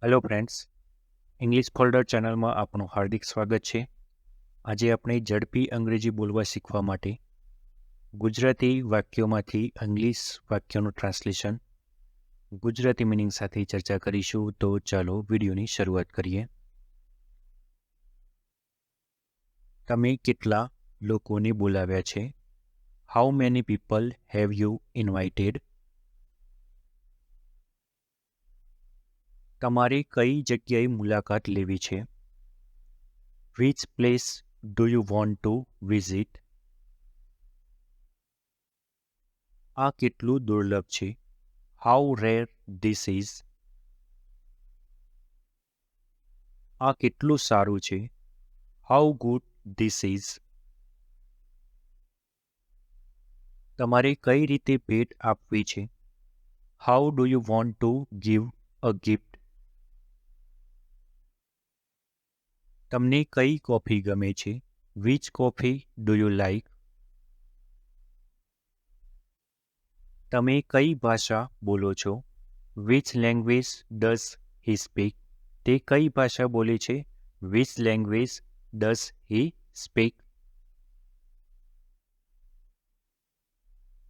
Hello friends, English folder ચેનલમાં આપનું હાર્દિક સ્વાગત છે. આજે આપણે ઝડપી અંગ્રેજી બોલવા શીખવા માટે ગુજરાતી વાક્યોમાંથી ઇંગ્લિશ વાક્યોનું ટ્રાન્સલેશન ગુજરાતી મિનિંગ સાથે ચર્ચા કરીશું. તો ચાલો વિડીયોની શરૂઆત કરીએ. તમે કેટલા લોકોને બોલાવ્યા છે? How many people have you invited? તમારે કઈ જગ્યાએ મુલાકાત લેવી છે? Which place do you want to visit? આ કેટલું દુર્લભ છે? How rare this is? આ કેટલું સારું છે? How good this is? તમારે કઈ રીતે ભેટ આપવી છે? How do you want to give a gift? તમને કઈ કોફી ગમે છે? Which coffee do you like? તમે કઈ ભાષા બોલો છો? Which language does he speak? તે કઈ ભાષા બોલે છે? Which language does he speak?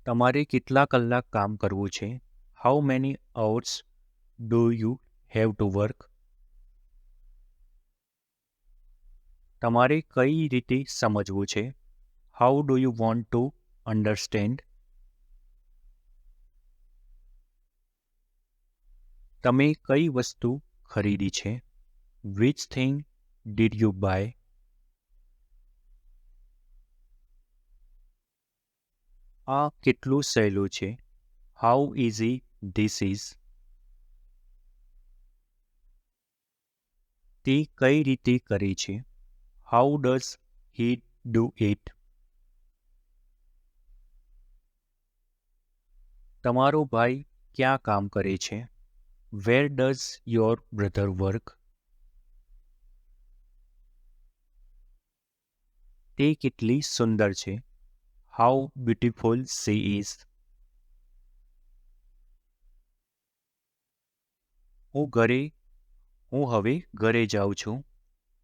તમારે કેટલા કલાક કામ કરવું છે? How many hours do you have to work? તમારે કઈ રીતે સમજવું છે? How do you want to understand? તમે કઈ વસ્તુ ખરીદી છે? Which thing did you buy? આ કેટલું સહેલું છે? How easy this is? તે કઈ રીતે કરે છે? How does he do it? તમારો ભાઈ ક્યાં કામ કરે છે? Where does your brother work? તે કેટલી સુંદર છે? How beautiful she is? હું હવે ઘરે જાઉં છું.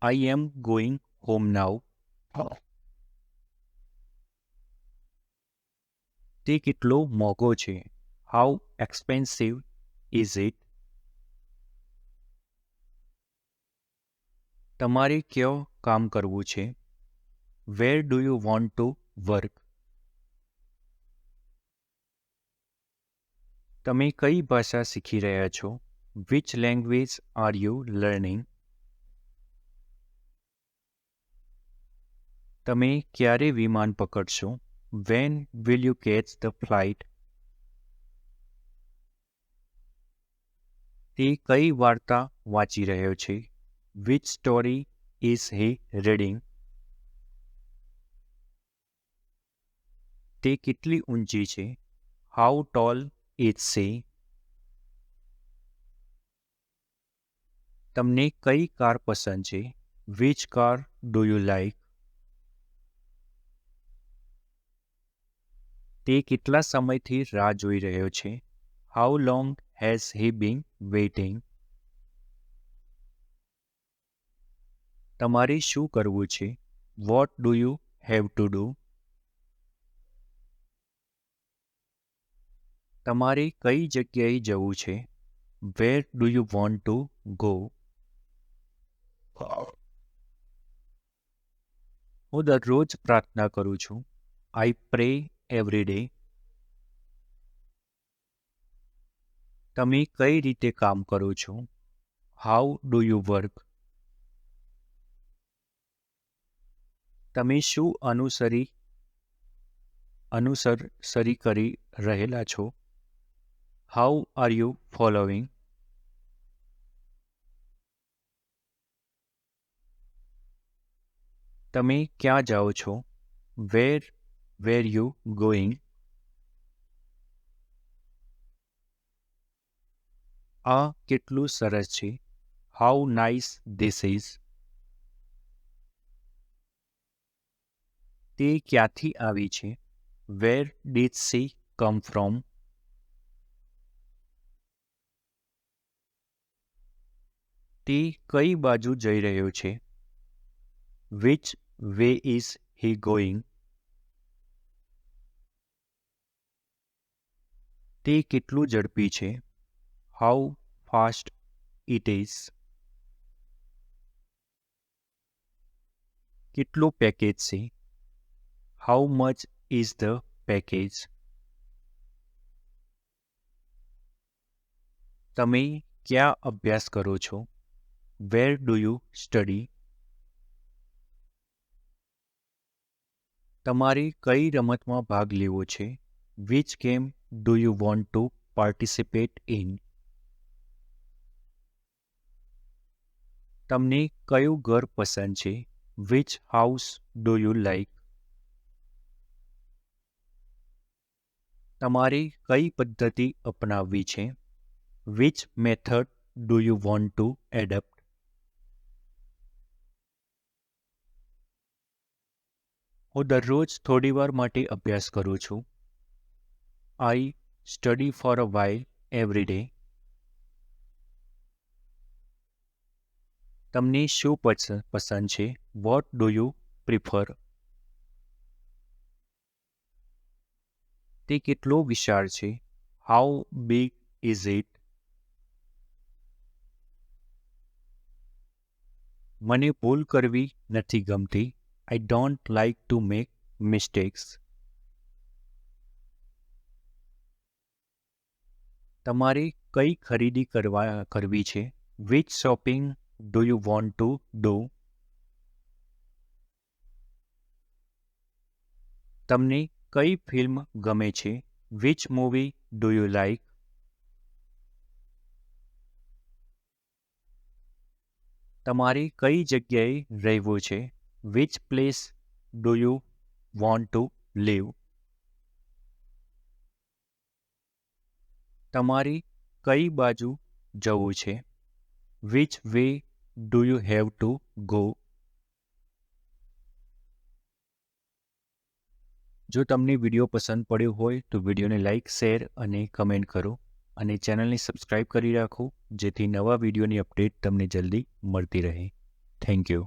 I am going home now. તે કેટલો મોંઘો છે? How expensive is it? તમારે ક્યાં કામ કરવું છે? Where do you want to work? તમે કઈ ભાષા શીખી રહ્યા છો? Which language are you learning? તમે ક્યારે વિમાન પકડશો? When will you catch the flight? તે કઈ વાર્તા વાંચી રહ્યો છે? Which story is he reading? તે કેટલી ઊંચી છે? How tall is she? તમને કઈ કાર પસંદ છે? Which car do you like? તે કેટલા સમયથી રાહ જોઈ રહ્યો છે? How long has he been waiting? તમારે શું કરવું છે? What do you have to do? તમારે કઈ જગ્યાએ જવું છે? Where do you want to go? હું દરરોજ પ્રાર્થના કરું છું. I pray every day. તમે કઈ રીતે કામ કરો છો? How do you work? તમે શું અનુસરી કરી રહેલા છો? How are you following? તમે ક્યાં જાઓ છો? Where you going? આ કેટલું સરસ છે? How nice this is? તે ક્યાંથી આવી છે? Where did she come from? તે કઈ બાજુ જઈ રહ્યો છે? Which way is he going? તે કેટલું ઝડપી છે? How fast it is? કેટલું પેકેજ છે? How much is the package? તમે ક્યાં અભ્યાસ કરો છો? વેર ડુ યુ સ્ટડી? તમારે કઈ રમતમાં ભાગ લેવો છે? Which game do you want two participate in? તમને કયું ઘર પસંદ છે? Which house do you like? તમારે કઈ પદ્ધતિ અપનાવવી છે? Which method do you want two adapt? હું દરરોજ થોડીવાર માટે અભ્યાસ કરું છું. I study for a while every day. તમને શું પસંદ છે? What do you prefer? તે કેટલો વિશાળ છે? How big is it? મને ભૂલ કરવી નથી ગમતી. I don't like to make mistakes. તમારે કઈ ખરીદી કરવી છે? Which shopping do you want to do? તમને કઈ ફિલ્મ ગમે છે? Which movie do you like? તમારે કઈ જગ્યાએ રહેવું છે? Which place do you want to leave? તમારે કઈ બાજુ જવું છે? Which way do you have to go? જો તમને વિડીયો પસંદ પડ્યો હોય તો વિડીયોને લાઇક, શેર અને કમેન્ટ કરો અને ચેનલને સબસ્ક્રાઈબ કરી રાખો જેથી નવા વિડીયોની અપડેટ તમને જલ્દી મળતી રહે. Thank you.